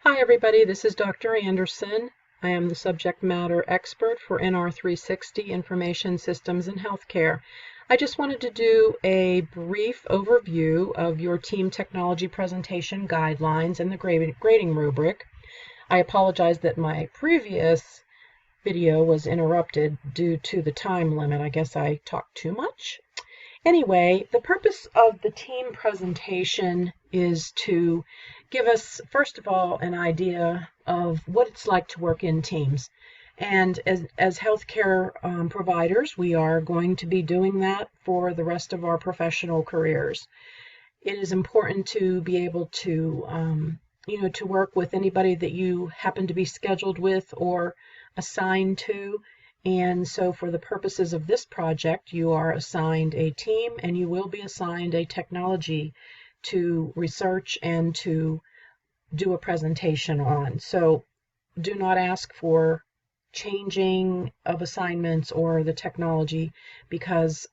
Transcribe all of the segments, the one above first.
Hi everybody, this is Dr. Anderson. I am the subject matter expert for NR360 Information Systems in Healthcare. I just wanted to do a brief overview of your team technology presentation guidelines and the grading rubric. I apologize that my previous video was interrupted due to the time limit. I guess I talked too much. Anyway, the purpose of the team presentation is to give us, first of all, an idea of what it's like to work in teams. And as healthcare providers, we are going to be doing that for the rest of our professional careers. It is important to be able to, to work with anybody that you happen to be scheduled with or assigned to. And so for the purposes of this project, you are assigned a team and you will be assigned a technology to research and to do a presentation on. So do not ask for changing of assignments or the technology because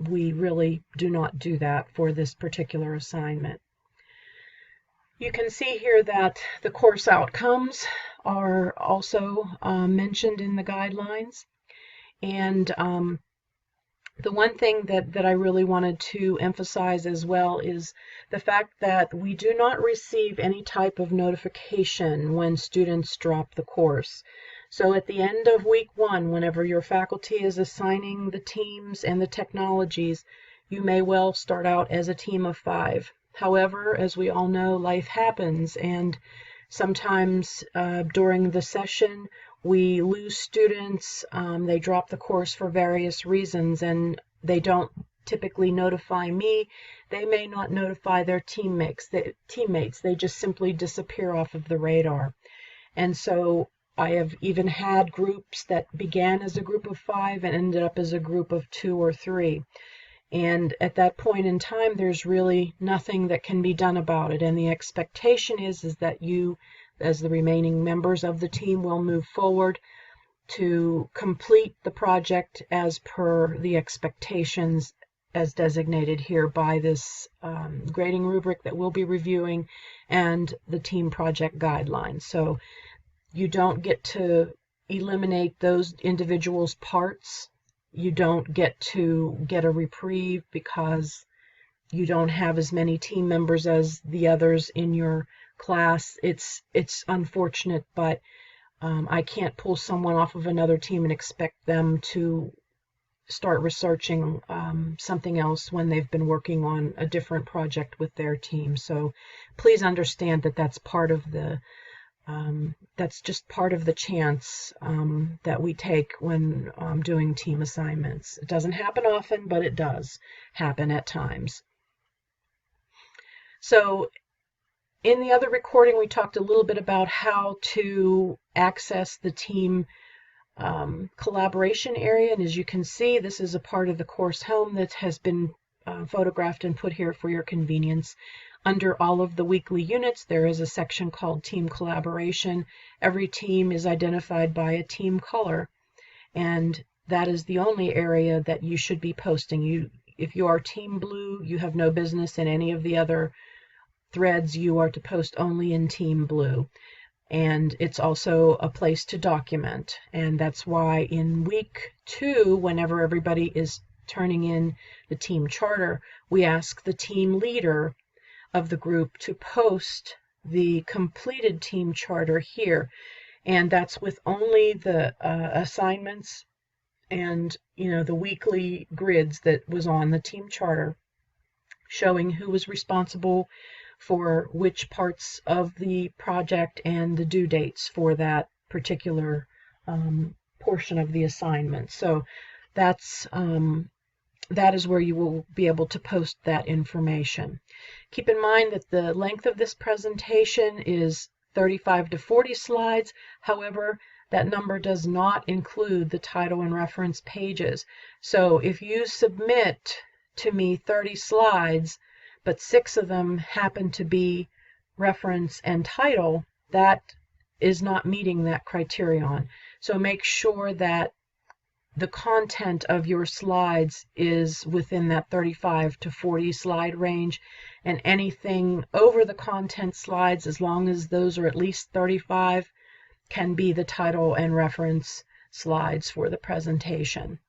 we really do not do that for this particular assignment. You can see here that the course outcomes are also mentioned in the guidelines. And the one thing that I really wanted to emphasize as well is the fact that we do not receive any type of notification when students drop the course. So at the end of week 1, whenever your faculty is assigning the teams and the technologies, you may well start out as a team of 5. However, as we all know, life happens, and sometimes during the session we lose students. They drop the course for various reasons, and they don't typically notify me. They may not notify their teammates. They just simply disappear off of the radar. And so I have even had groups that began as a group of 5 and ended up as a group of 2 or 3. And at that point in time, there's really nothing that can be done about it. And the expectation is that you, as the remaining members of the team, will move forward to complete the project as per the expectations as designated here by this grading rubric that we'll be reviewing and the team project guidelines. So you don't get to eliminate those individuals' parts. You don't get to get a reprieve because you don't have as many team members as the others in your class. It's unfortunate, but I can't pull someone off of another team and expect them to start researching something else when they've been working on a different project with their team. So please understand that that's part of the that's just part of the chance that we take when doing team assignments. It doesn't happen often, but it does happen at times. So in the other recording, we talked a little bit about how to access the team collaboration area. And as you can see, this is a part of the course home that has been photographed and put here for your convenience. Under all of the weekly units, there is a section called Team Collaboration. Every team is identified by a team color, and that is the only area that you should be posting. If you are Team Blue, you have no business in any of the other threads. You are to post only in Team Blue. And it's also a place to document. And that's why in week 2, whenever everybody is turning in the team charter, we ask the team leader of the group to post the completed team charter here. And that's with only the assignments and the weekly grids that was on the team charter showing who was responsible for which parts of the project and the due dates for that particular portion of the assignment. So that is where you will be able to post that information. Keep in mind that the length of this presentation is 35 to 40 slides. However, that number does not include the title and reference pages. So if you submit to me 30 slides, but 6 of them happen to be reference and title, that is not meeting that criterion. So make sure that the content of your slides is within that 35 to 40 slide range, and anything over the content slides, as long as those are at least 35, can be the title and reference slides for the presentation.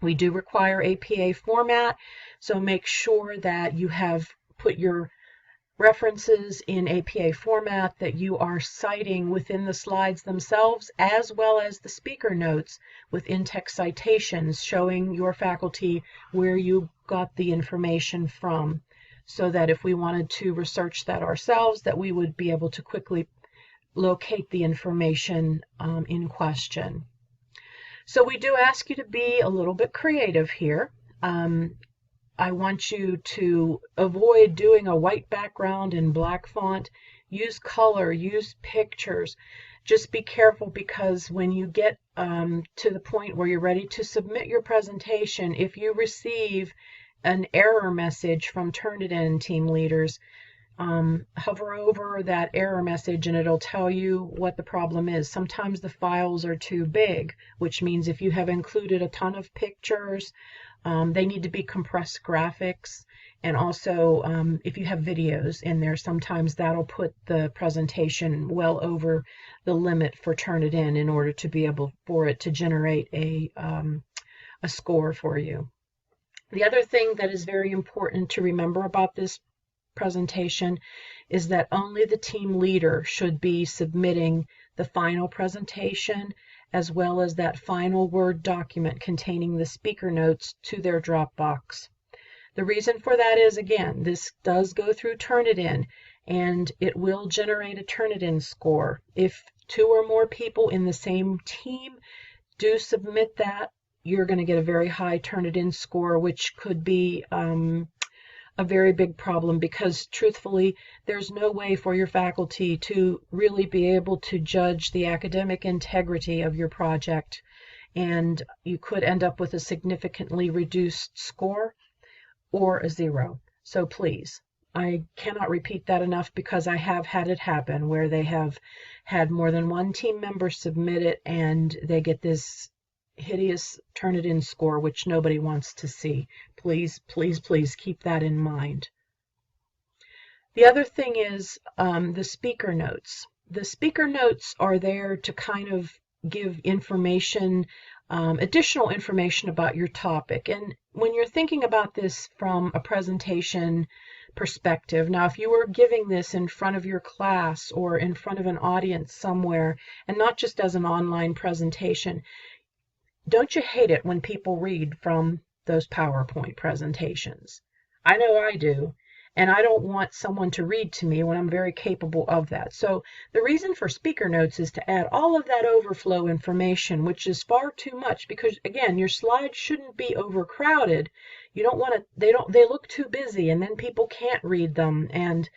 We do require APA format, so make sure that you have put your references in APA format, that you are citing within the slides themselves, as well as the speaker notes with in-text citations showing your faculty where you got the information from, so that if we wanted to research that ourselves, that we would be able to quickly locate the information in question. So we do ask you to be a little bit creative here. I want you to avoid doing a white background in black font. Use color, use pictures. Just be careful, because when you get to the point where you're ready to submit your presentation, if you receive an error message from Turnitin team leaders, hover over that error message and it'll tell you what the problem is. Sometimes the files are too big, which means if you have included a ton of pictures, they need to be compressed graphics. And also, if you have videos in there, sometimes that'll put the presentation well over the limit for Turnitin in order to be able for it to generate a score for you. The other thing that is very important to remember about this presentation is that only the team leader should be submitting the final presentation, as well as that final Word document containing the speaker notes, to their Dropbox. The reason for that is, again, this does go through Turnitin, and it will generate a Turnitin score. If 2 or more people in the same team do submit that, you're going to get a very high Turnitin score, which could be a very big problem, because truthfully, there's no way for your faculty to really be able to judge the academic integrity of your project, and you could end up with a significantly reduced score or a 0. So please, I cannot repeat that enough, because I have had it happen where they have had more than one team member submit it and they get this hideous Turnitin score, which nobody wants to see. Please, please, please keep that in mind. The other thing is the speaker notes. The speaker notes are there to kind of give information, additional information about your topic. And when you're thinking about this from a presentation perspective, now if you were giving this in front of your class or in front of an audience somewhere, and not just as an online presentation, don't you hate it when people read from those PowerPoint presentations? I know I do, and I don't want someone to read to me when I'm very capable of that. So the reason for speaker notes is to add all of that overflow information, which is far too much, because again, your slides shouldn't be overcrowded. You don't want to, they look too busy, and then people can't read them, and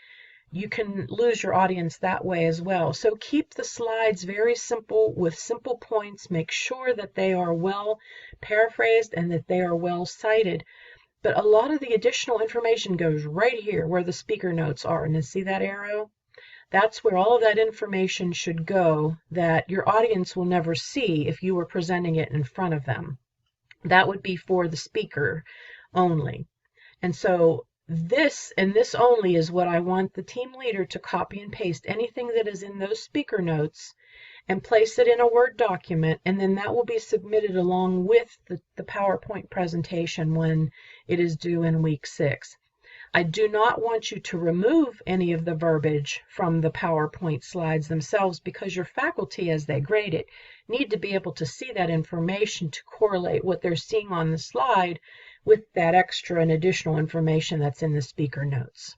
you can lose your audience that way as well. So keep the slides very simple, with simple points. Make sure that they are well paraphrased and that they are well cited. But a lot of the additional information goes right here where the speaker notes are. And you see that arrow? That's where all of that information should go, that your audience will never see if you were presenting it in front of them. That would be for the speaker only. And so this and this only is what I want the team leader to copy and paste anything that is in those speaker notes and place it in a Word document, and then that will be submitted along with the PowerPoint presentation when it is due in week 6. I do not want you to remove any of the verbiage from the PowerPoint slides themselves, because your faculty, as they grade it, need to be able to see that information to correlate what they're seeing on the slide with that extra and additional information that's in the speaker notes.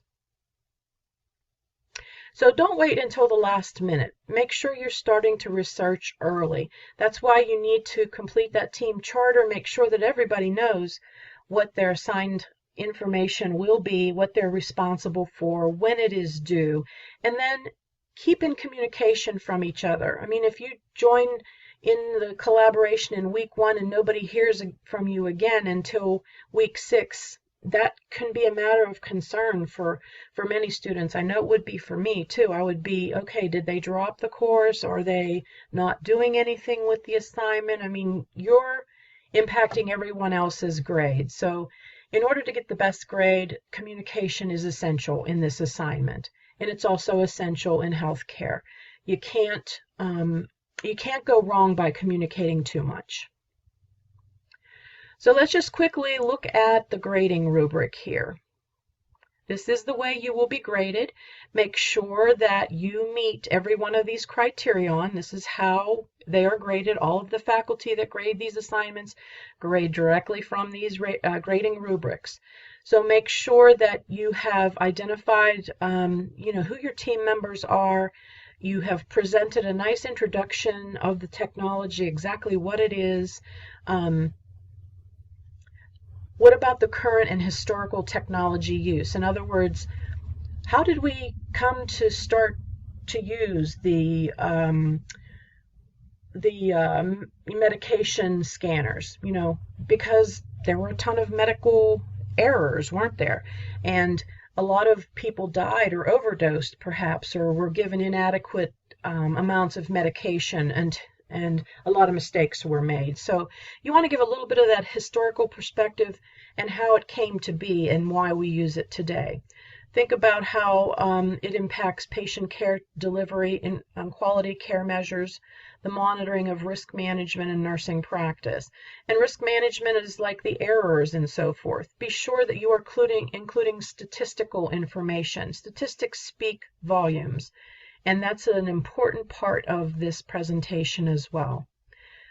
So don't wait until the last minute. Make sure you're starting to research early. That's why you need to complete that team charter. Make sure that everybody knows what their assigned information will be, what they're responsible for, when it is due, and then keep in communication from each other. I mean, if you join in the collaboration in week 1 and nobody hears from you again until week 6, that can be a matter of concern for many students. I know it would be for me too. I would be, okay, did they drop the course? Are they not doing anything with the assignment? I mean, you're impacting everyone else's grade. So in order to get the best grade, communication is essential in this assignment. And it's also essential in healthcare. You can't go wrong by communicating too much. So let's just quickly look at the grading rubric here. This is the way you will be graded. Make sure that you meet every one of these criterion. This is how they are graded. All of the faculty that grade these assignments grade directly from these grading rubrics. So make sure that you have identified who your team members are. You have presented a nice introduction of the technology, exactly what it is. What about the current and historical technology use? In other words, how did we come to start to use the medication scanners? Because there were a ton of medical errors, weren't there? And a lot of people died or overdosed, perhaps, or were given inadequate amounts of medication, and a lot of mistakes were made. So you want to give a little bit of that historical perspective and how it came to be and why we use it today. Think about how it impacts patient care delivery and quality care measures, the monitoring of risk management and nursing practice. And risk management is like the errors and so forth. Be sure that you are including statistical information. Statistics speak volumes. And that's an important part of this presentation as well.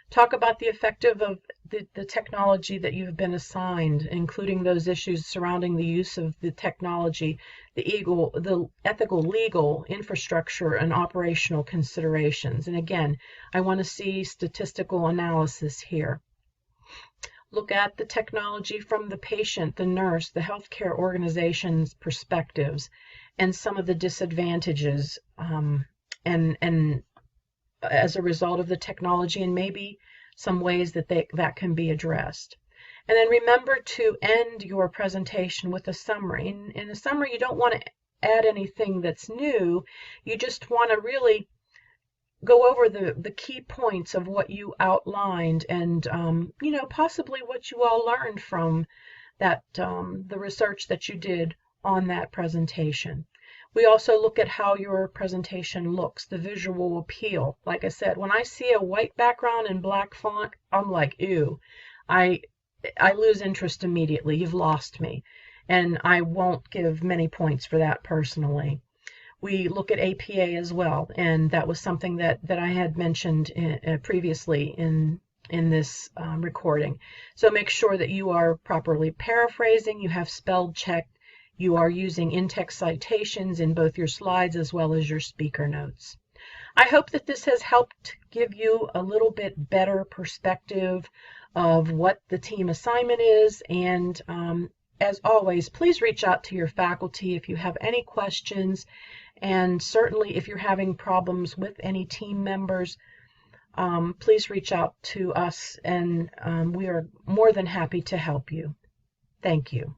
Talk about the effective of the technology that you've been assigned, including those issues surrounding the use of the technology, the ethical, legal, infrastructure, and operational considerations. And again, I want to see statistical analysis here. Look at the technology from the patient, the nurse, the healthcare organization's perspectives, and some of the disadvantages and as a result of the technology, and maybe some ways that can be addressed. And then remember to end your presentation with a summary. In a summary, you don't want to add anything that's new. You just want to really go over the key points of what you outlined and possibly what you all learned from that the research that you did on that presentation. We also look at how your presentation looks, the visual appeal. Like I said, when I see a white background and black font, I'm like, ew. I lose interest immediately. You've lost me. And I won't give many points for that personally. We look at APA as well, and that was something that I had mentioned previously in this recording. So make sure that you are properly paraphrasing, you have spell checked, you are using in-text citations in both your slides as well as your speaker notes. I hope that this has helped give you a little bit better perspective of what the team assignment is, and as always, please reach out to your faculty if you have any questions, and certainly if you're having problems with any team members, please reach out to us, and we are more than happy to help you. Thank you.